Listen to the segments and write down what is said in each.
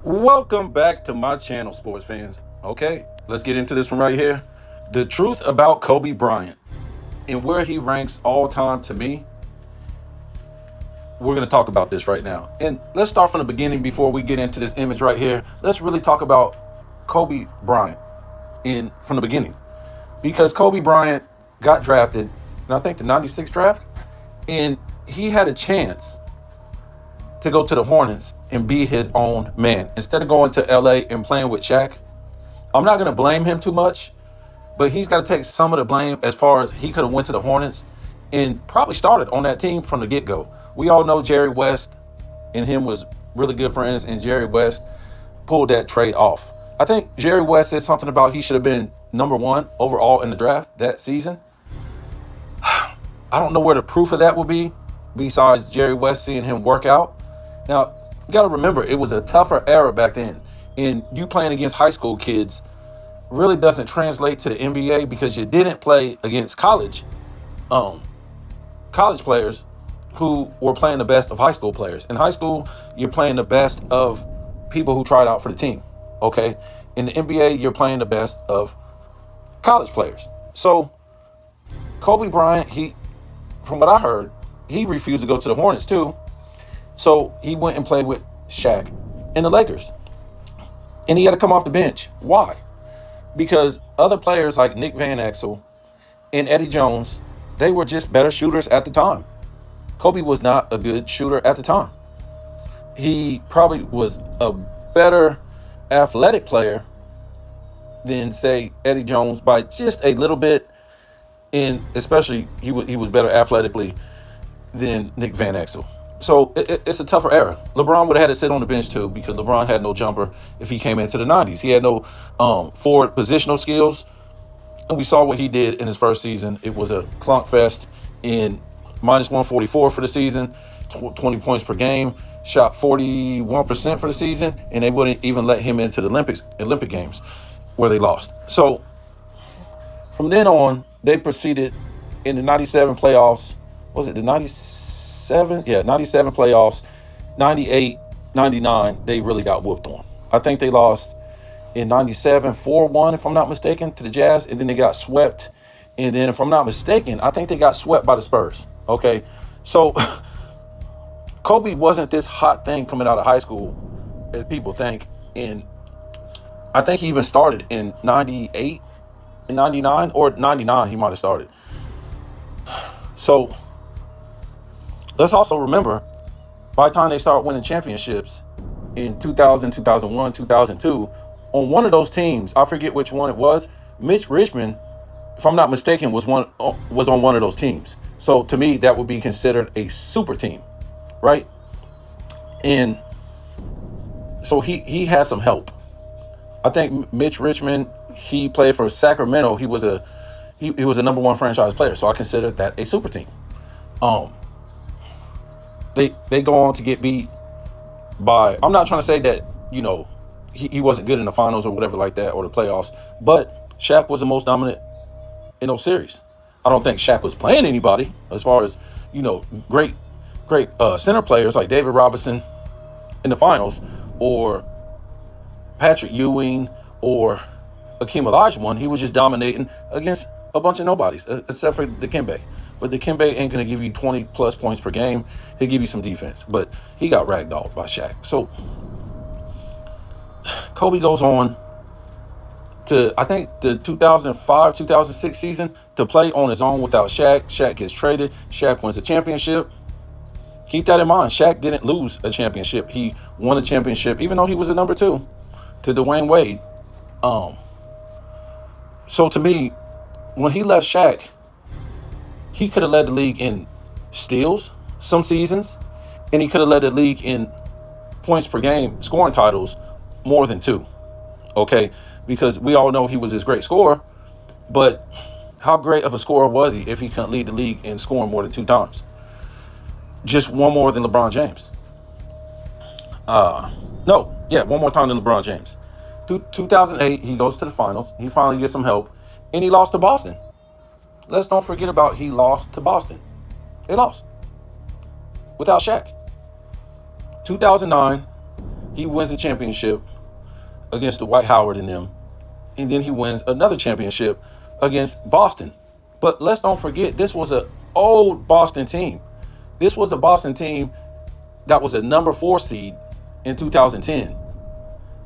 Welcome back to my channel, sports fans. Okay, let's get into this one right here. The truth about Kobe Bryant and where he ranks all time to me. We're going to talk about this right now. And let's start from the beginning before we get into this image right here. Let's really talk about Kobe Bryant from the beginning. Because Kobe Bryant got drafted in, I think, the 96 draft. And he had a chance to go to the Hornets and be his own man. Instead of going to LA and playing with Shaq, I'm not going to blame him too much, but he's got to take some of the blame as far as he could have went to the Hornets and probably started on that team from the get-go. We all know Jerry West and him was really good friends, and Jerry West pulled that trade off. I think Jerry West said something about he should have been number one overall in the draft that season. I don't know where the proof of that will be besides Jerry West seeing him work out. Now, you got to remember, it was a tougher era back then. And you playing against high school kids really doesn't translate to the NBA because you didn't play against college players who were playing the best of high school players. In high school, you're playing the best of people who tried out for the team, okay? In the NBA, you're playing the best of college players. So, Kobe Bryant, from what I heard, he refused to go to the Hornets too. So he went and played with Shaq in the Lakers. And he had to come off the bench. Why? Because other players like Nick Van Exel and Eddie Jones, they were just better shooters at the time. Kobe was not a good shooter at the time. He probably was a better athletic player than, say, Eddie Jones by just a little bit. And especially, he was better athletically than Nick Van Exel. So it's a tougher era. LeBron would have had to sit on the bench too because LeBron had no jumper if he came into the 90s. He had no forward positional skills. And we saw what he did in his first season. It was a clunk fest in minus 144 for the season, 20 points per game, shot 41% for the season, and they wouldn't even let him into the Olympic Games where they lost. So from then on, they proceeded in the 97 playoffs. Was it the 97? 97 playoffs, 98, 99, they really got whooped on. I think they lost in 97, 4-1, if I'm not mistaken, to the Jazz, and then they got swept. And then, if I'm not mistaken, I think they got swept by the Spurs. Okay, so Kobe wasn't this hot thing coming out of high school, as people think. And I think he even started in 98, in 99, or 99, he might have started. So let's also remember, by the time they start winning championships in 2000, 2001, 2002, on one of those teams, I forget which one it was, Mitch Richmond, if I'm not mistaken, was on one of those teams. So to me, that would be considered a super team, right? And so he had some help. I think Mitch Richmond, he played for Sacramento. He was a number one franchise player, so I consider that a super team. They go on to get beat by, I'm not trying to say that, he wasn't good in the finals or whatever like that, or the playoffs, but Shaq was the most dominant in those series. I don't think Shaq was playing anybody as far as, great center players like David Robinson in the finals, or Patrick Ewing, or Akeem Olajuwon. He was just dominating against a bunch of nobodies, except for Dikembe. But Dikembe ain't going to give you 20 plus points per game. He'll give you some defense. But he got ragdolled by Shaq. So Kobe goes on to, I think, the 2005, 2006 season to play on his own without Shaq. Shaq gets traded. Shaq wins a championship. Keep that in mind. Shaq didn't lose a championship. He won a championship, even though he was a number two, to Dwayne Wade. So to me, when he left Shaq, he could have led the league in steals some seasons, and he could have led the league in points per game scoring titles more than two. Okay, because we all know he was this great scorer, but how great of a scorer was he if he couldn't lead the league in scoring more than two times? Just one more than LeBron James. One more time than LeBron James. 2008, he goes to the finals. He finally gets some help, and he lost to Boston. Let's don't forget about he lost to Boston. They lost without Shaq. 2009, He wins the championship against the Dwight Howard and them. And then he wins another championship against Boston. But let's don't forget, this was an old Boston team. This was the Boston team that was a number 4 seed in 2010.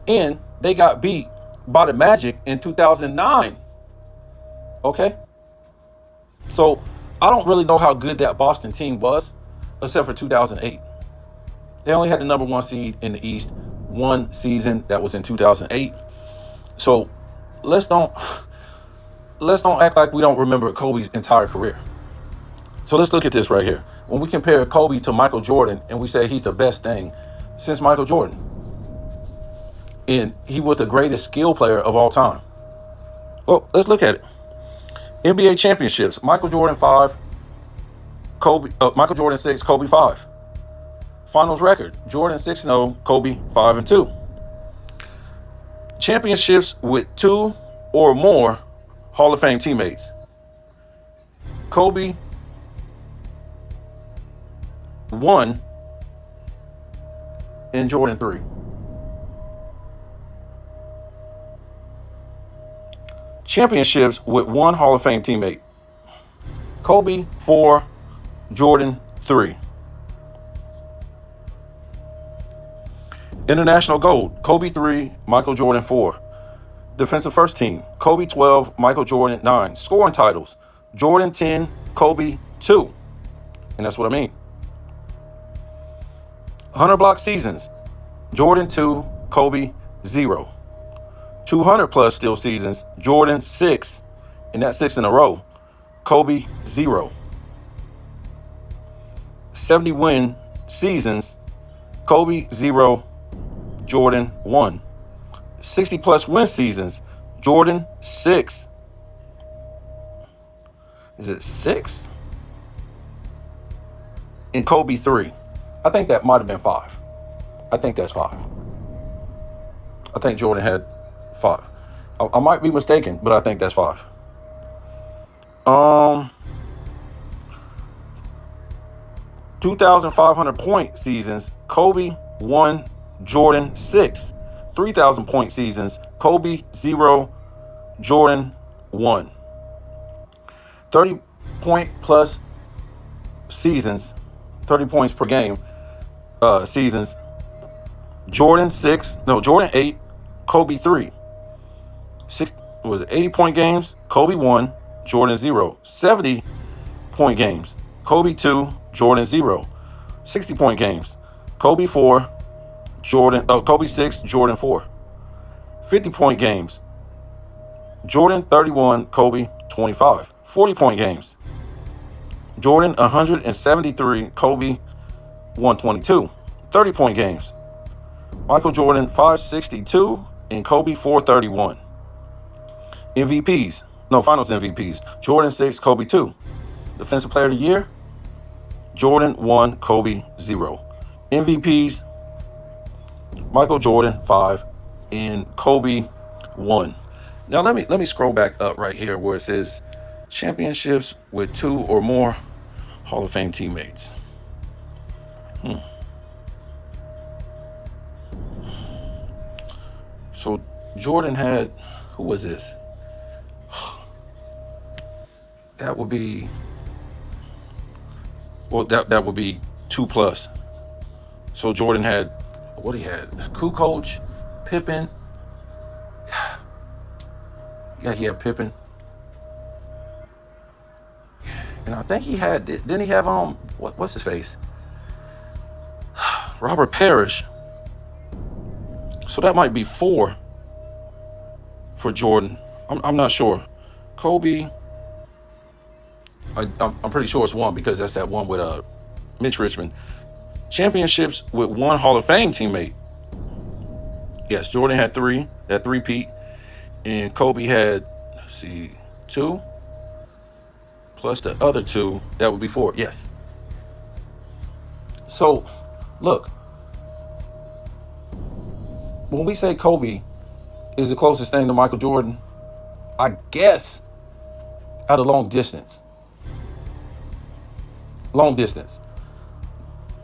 And they got beat by the Magic in 2009. Okay? So I don't really know how good that Boston team was, except for 2008. They only had the number 1 seed in the East one season. That was in 2008. So let's don't act like we don't remember Kobe's entire career. So let's look at this right here. When we compare Kobe to Michael Jordan and we say he's the best thing since Michael Jordan, and he was the greatest skill player of all time. Well, let's look at it. NBA championships: Michael Jordan 5, Michael Jordan 6, Kobe 5. Finals record: Jordan 6-0, Kobe 5-2. Championships with 2 or more Hall of Fame teammates: Kobe 1 and Jordan 3. Championships with 1 Hall of Fame teammate: Kobe 4, Jordan 3. International gold: Kobe 3, Michael Jordan 4. Defensive first team: Kobe 12, Michael Jordan 9. Scoring titles: Jordan 10, Kobe 2. And that's what I mean. 100 block seasons: Jordan 2, Kobe 0. 200 plus steal seasons: Jordan 6, and that's 6 in a row. Kobe 0. 70 win seasons: Kobe 0, Jordan 1. 60 plus win seasons: Jordan 6. Is it 6? And Kobe 3. I think that might have been 5. I think that's 5. I think Jordan had 5. I might be mistaken, but I think that's 5. 2,500 point seasons: Kobe 1, Jordan 6. 3,000 point seasons: Kobe 0, Jordan 1. 30 point plus seasons, 30 points per game seasons: Jordan 8, Kobe 3. 80 point games: Kobe 1, Jordan 0. 70 point games: Kobe 2, Jordan 0. 60 point games: Kobe 4, Kobe 6, Jordan 4. 50 point games: Jordan 31, Kobe 25. 40 point games: Jordan 173, Kobe 122. 30 point games: Michael Jordan 562 and Kobe 431. Finals MVPs: Jordan 6, Kobe 2. Defensive Player of the Year: Jordan 1, Kobe 0. MVPs: Michael Jordan 5 and Kobe 1. Now let me scroll back up right here where it says championships with 2 or more Hall of Fame teammates. So Jordan had, who was this? That would be, that would be 2 plus. So Jordan had, what he had? Kukoc, Pippen. Yeah, he had Pippen. And I think he had, didn't he have, what's his face? Robert Parrish. So that might be 4 for Jordan. I'm not sure. Kobe, I'm pretty sure it's 1 because that's that one with Mitch Richmond. Championships with 1 Hall of Fame teammate. Yes, Jordan had 3, that 3-peat. And Kobe had, 2 plus the other 2, that would be 4. Yes. So, look, when we say Kobe is the closest thing to Michael Jordan, I guess at a long distance. Long distance.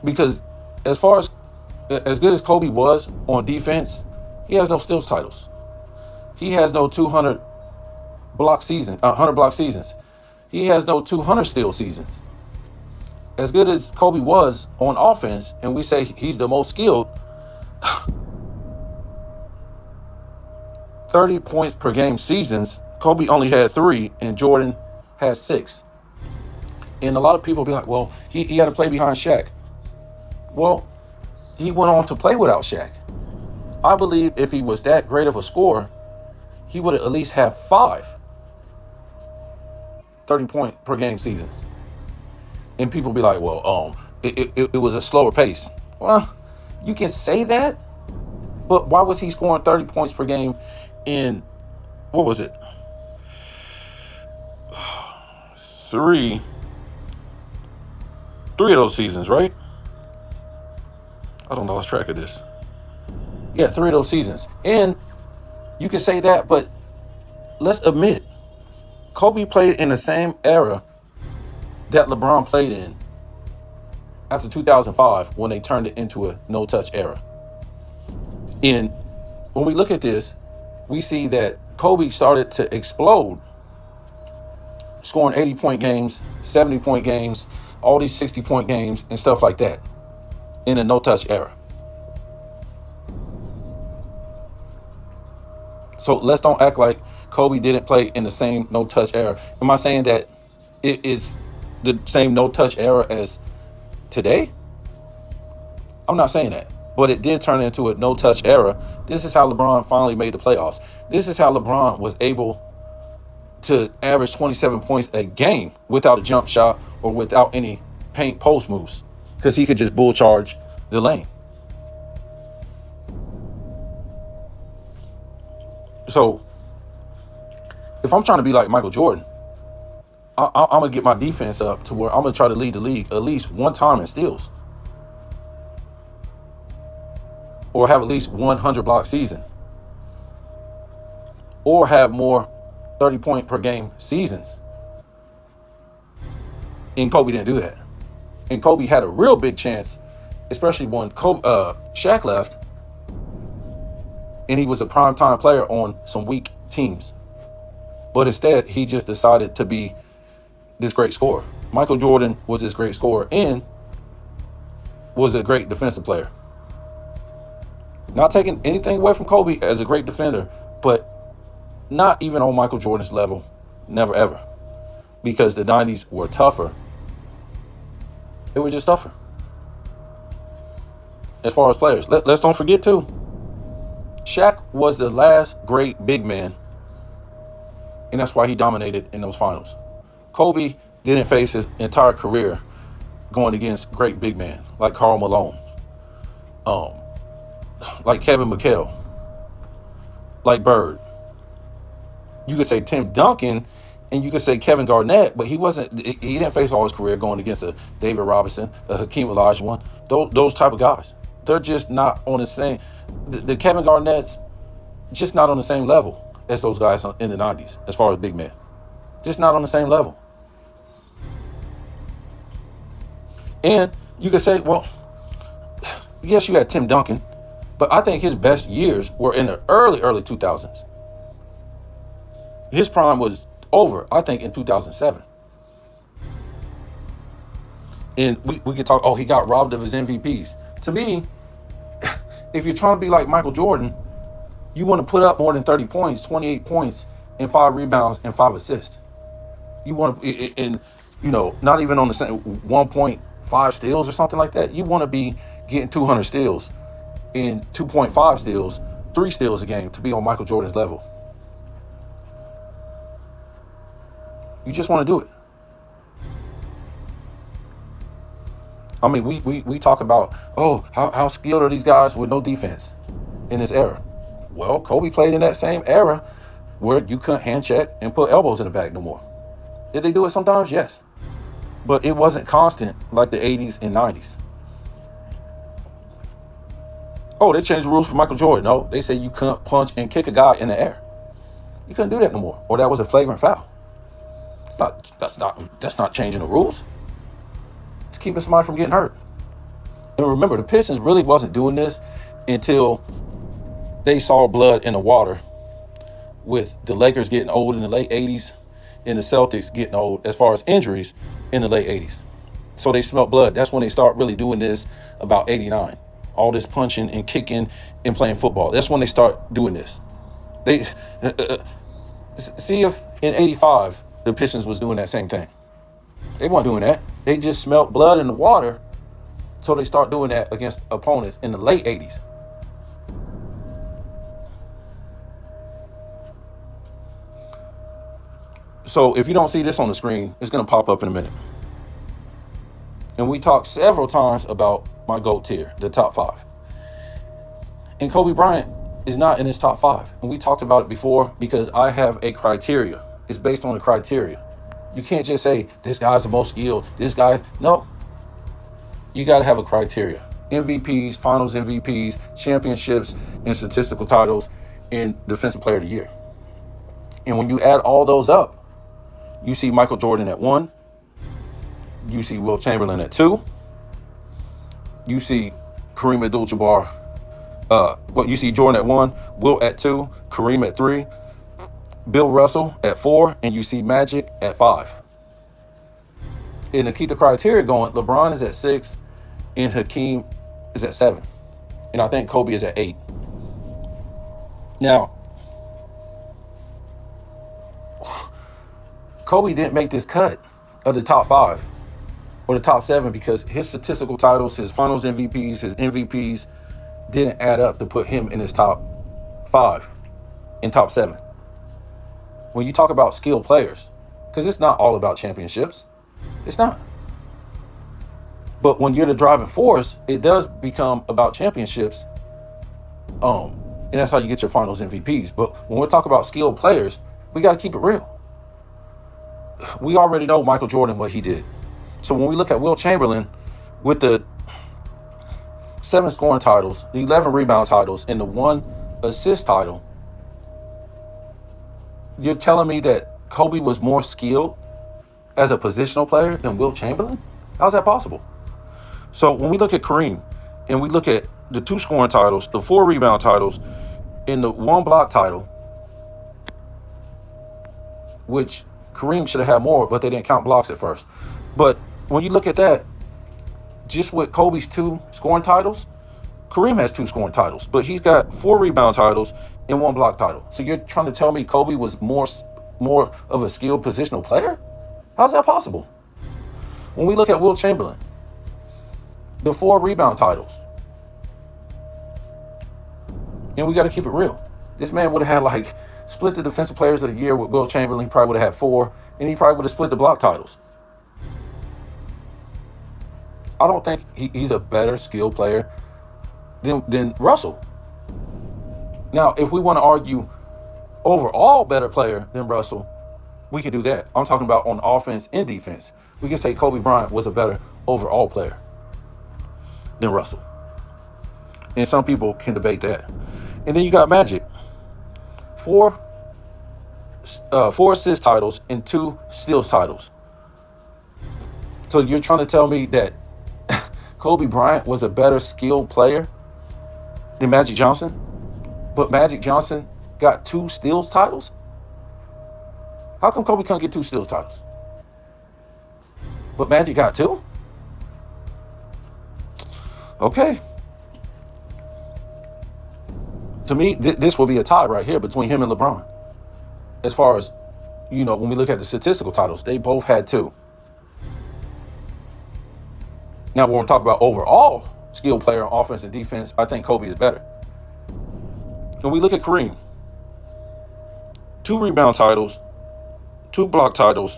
Because as far as As good as Kobe was on defense, he has no steals titles. He has no 100 block seasons. He has no 200 steal seasons. As good as Kobe was on offense, and we say he's the most skilled, 30 points per game seasons, Kobe only had 3 and Jordan has 6. And a lot of people be like, well, he had to play behind Shaq. Well, he went on to play without Shaq. I believe if he was that great of a scorer, he would at least have 5 30-point per game seasons. And people be like, well, it was a slower pace. Well, you can say that, but why was he scoring 30 points per game in, what was it? 3 of those seasons, right? I don't lost track of this. Yeah, 3 of those seasons. And you can say that, but let's admit, Kobe played in the same era that LeBron played in after 2005 when they turned it into a no-touch era. And when we look at this, we see that Kobe started to explode, scoring 80-point games, 70-point games, all these 60-point games and stuff like that in a no-touch era. So let's don't act like Kobe didn't play in the same no-touch era. Am I saying that it is the same no-touch era as today? I'm not saying that. But it did turn into a no-touch era. This is how LeBron finally made the playoffs. This is how LeBron was able to average 27 points a game without a jump shot or without any paint post moves, because he could just bull charge the lane. So if I'm trying to be like Michael Jordan, I'm going to get my defense up to where I'm going to try to lead the league at least one time in steals, or have at least 100 block season, or have more 30-point per game seasons. And Kobe didn't do that. And Kobe had a real big chance, especially when Shaq left, and he was a primetime player on some weak teams. But instead, he just decided to be this great scorer. Michael Jordan was this great scorer and was a great defensive player. Not taking anything away from Kobe as a great defender, but not even on Michael Jordan's level. Never, ever. Because the 90s were tougher. They were just tougher. As far as players. Let's don't forget, too, Shaq was the last great big man, and that's why he dominated in those finals. Kobe didn't face his entire career going against great big men like Karl Malone, like Kevin McHale, like Bird. You could say Tim Duncan, and you could say Kevin Garnett, but he didn't face all his career going against a David Robinson, a Hakeem Olajuwon, those type of guys. They're just not on the same. The Kevin Garnett's just not on the same level as those guys in the 90s as far as big men. Just not on the same level. And you could say, well, yes, you had Tim Duncan, but I think his best years were in the early 2000s. His prime was over, I think, in 2007. And we could talk, he got robbed of his MVPs. To me, if you're trying to be like Michael Jordan, you want to put up more than 30 points, 28 points, and 5 rebounds and 5 assists. You want to, and not even on the same 1.5 steals or something like that. You want to be getting 200 steals and 2.5 steals, 3 steals a game to be on Michael Jordan's level. You just want to do it. I mean, we talk about, how skilled are these guys with no defense in this era? Well, Kobe played in that same era where you couldn't hand check and put elbows in the back no more. Did they do it sometimes? Yes. But it wasn't constant like the 80s and 90s. They changed the rules for Michael Jordan. No, they said you couldn't punch and kick a guy in the air. You couldn't do that no more, or that was a flagrant foul. That's not changing the rules. It's keeping somebody from getting hurt. And remember, the Pistons really wasn't doing this until they saw blood in the water with the Lakers getting old in the late 80s and the Celtics getting old as far as injuries in the late 80s. So they smelled blood. That's when they start really doing this about 89. All this punching and kicking and playing football. That's when they start doing this. They see if in 85 the Pistons was doing that same thing. They weren't doing that. They just smelled blood in the water. So they start doing that against opponents in the late 80s. So if you don't see this on the screen, it's going to pop up in a minute. And we talked several times about my GOAT tier, the top 5. And Kobe Bryant is not in his top 5. And we talked about it before because I have a criteria. It's based on a criteria. You can't just say, this guy's the most skilled, this guy. No. You got to have a criteria. MVPs, finals MVPs, championships, and statistical titles, and Defensive Player of the Year. And when you add all those up, you see Michael Jordan at 1. You see Wilt Chamberlain at 2. You see Kareem Abdul-Jabbar. You see Jordan at 1, Wilt at 2, Kareem at 3, Bill Russell at 4, and you see Magic at 5. And to keep the criteria going, LeBron is at 6, and Hakeem is at 7. And I think Kobe is at 8. Now, Kobe didn't make this cut of the top 5 or the top 7 because his statistical titles, his finals MVPs, his MVPs didn't add up to put him in his top 5, in top 7. When you talk about skilled players, because it's not all about championships. It's not. But when you're the driving force, it does become about championships. And that's how you get your finals MVPs. But when we're talking about skilled players, we got to keep it real. We already know Michael Jordan, what he did. So when we look at Wilt Chamberlain with the 7 scoring titles, the 11 rebound titles, and the 1 assist title, you're telling me that Kobe was more skilled as a positional player than Wilt Chamberlain? How's that possible? So when we look at Kareem and we look at the 2 scoring titles, the 4 rebound titles, and the 1 block title, which Kareem should have had more, but they didn't count blocks at first. But when you look at that, just with Kobe's 2 scoring titles, Kareem has 2 scoring titles, but he's got 4 rebound titles and 1 block title. So you're trying to tell me Kobe was more of a skilled positional player? How's that possible? When we look at Wilt Chamberlain, the 4 rebound titles, and we got to keep it real. This man would have had split the Defensive Players of the Year with Wilt Chamberlain. He probably would have had 4, and he probably would have split the block titles. I don't think he's a better skill player than Russell. Now, if we want to argue overall better player than Russell, we can do that. I'm talking about on offense and defense. We can say Kobe Bryant was a better overall player than Russell. And some people can debate that. And then you got Magic. 4 assist titles and 2 steals titles. So you're trying to tell me that Kobe Bryant was a better skilled player than Magic Johnson, but Magic Johnson got 2 steals titles? How come Kobe couldn't get 2 steals titles, but Magic got 2? Okay. To me, this will be a tie right here between him and LeBron. As far as, when we look at the statistical titles, they both had 2. Now, when we're talking about overall skilled player on offense and defense, I think Kobe is better. When we look at Kareem, 2 rebound titles, 2 block titles,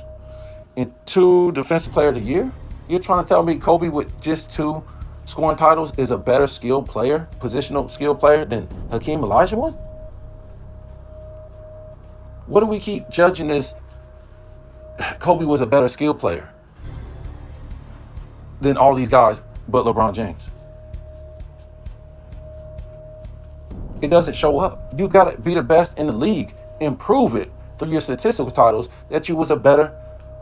and 2 Defensive Player of the Year? You're trying to tell me Kobe with just 2 scoring titles is a better skilled player, positional skilled player than Hakeem Olajuwon? What do we keep judging this? Kobe was a better skilled player than all these guys but LeBron James. It doesn't show up. You got to be the best in the league and prove it through your statistical titles that you was a better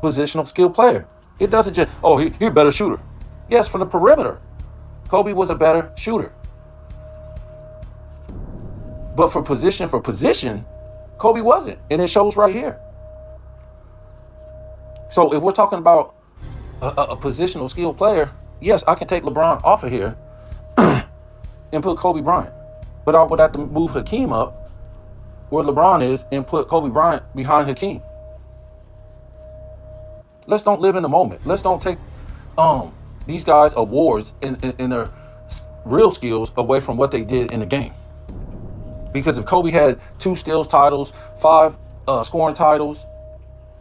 positional skilled player. It doesn't just, he's a better shooter. Yes, from the perimeter. Kobe was a better shooter. But for position, Kobe wasn't. And it shows right here. So if we're talking about a positional skill player, yes, I can take LeBron off of here and put Kobe Bryant. But I would have to move Hakeem up where LeBron is and put Kobe Bryant behind Hakeem. Let's don't live in the moment. Let's don't take these guys' awards and their real skills away from what they did in the game. Because if Kobe had 2 steals titles, 5 scoring titles,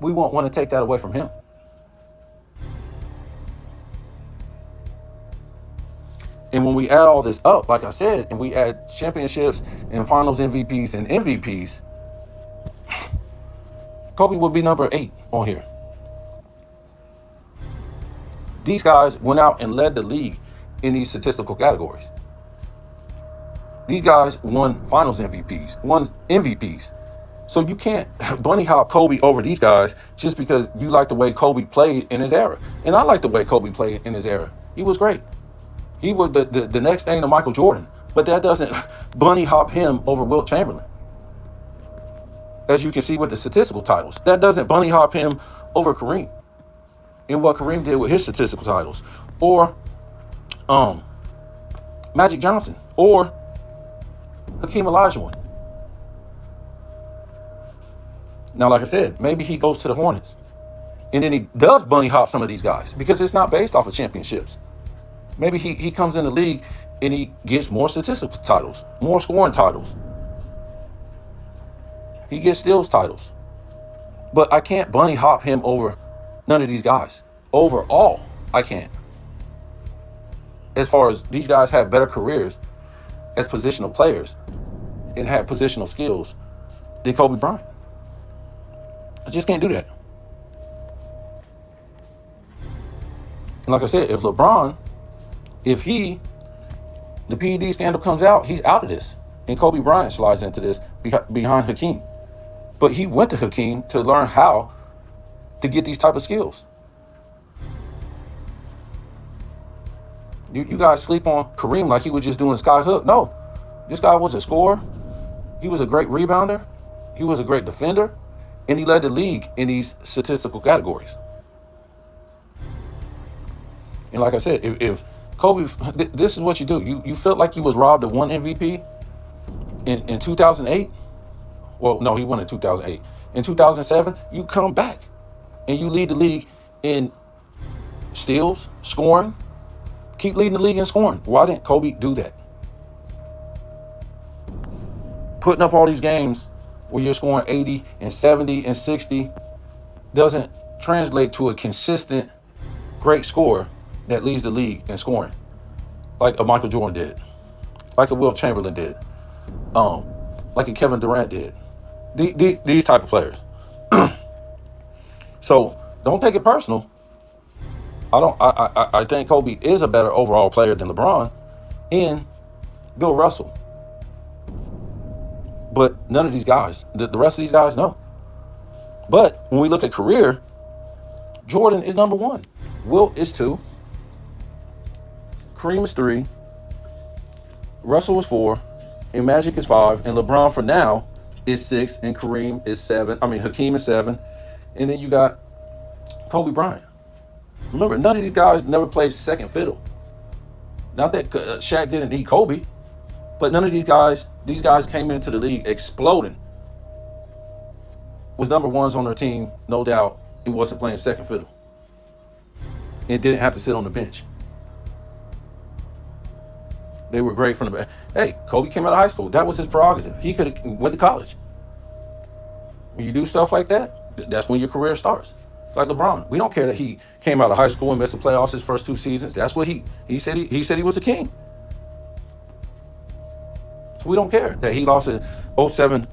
we won't want to take that away from him. And when we add all this up, like I said, and we add championships and finals MVPs and MVPs, Kobe would be number 8 on here. These guys went out and led the league in these statistical categories. These guys won finals MVPs, won MVPs. So you can't bunny hop Kobe over these guys just because you like the way Kobe played in his era. And I like the way Kobe played in his era. He was great. He was the next thing to Michael Jordan. But that doesn't bunny hop him over Wilt Chamberlain. As you can see with the statistical titles. That doesn't bunny hop him over Kareem. And what Kareem did with his statistical titles. Or Magic Johnson. Or Hakeem Olajuwon. Now, like I said, maybe he goes to the Hornets. And then he does bunny hop some of these guys because it's not based off of championships. Maybe he comes in the league and he gets more statistical titles, more scoring titles. He gets steals titles. But I can't bunny hop him over none of these guys. Overall, I can't. As far as these guys have better careers as positional players and have positional skills than Kobe Bryant. I just can't do that. And like I said, if LeBron, the PED scandal comes out, he's out of this. And Kobe Bryant slides into this behind Hakeem. But he went to Hakeem to learn how to get these type of skills. You guys sleep on Kareem like he was just doing sky hook. No, this guy was a scorer. He was a great rebounder. He was a great defender. And he led the league in these statistical categories. And like I said, if Kobe, this is what you do. You felt like you was robbed of one MVP in 2008. Well, no, he won in 2008. In 2007, you come back and you lead the league in steals, scoring. Keep leading the league in scoring. Why didn't Kobe do that? Putting up all these games where you're scoring 80 and 70 and 60 doesn't translate to a consistent great score that leads the league in scoring. Like a Michael Jordan did. Like a Wilt Chamberlain did. Like a Kevin Durant did. These type of players. So don't take it personal. I think Kobe is a better overall player than LeBron and Bill Russell. But none of these guys, the rest of these guys, no. But when we look at career, Jordan is number 1. Wilt is 2. Kareem is 3. Russell is 4. And Magic is 5. And LeBron for now is 6. And Kareem is 7. Hakeem is 7. And then you got Kobe Bryant. Remember, none of these guys never played second fiddle. Not that Shaq didn't need Kobe. But none of these guys came into the league exploding. Was number 1s on their team, no doubt. He wasn't playing second fiddle. And didn't have to sit on the bench. They were great from the back. Hey, Kobe came out of high school. That was his prerogative. He could have went to college. When you do stuff like that, that's when your career starts. It's like LeBron. We don't care that he came out of high school and missed the playoffs his first 2 seasons. That's what he said. He said he was a king. We don't care that he lost in 07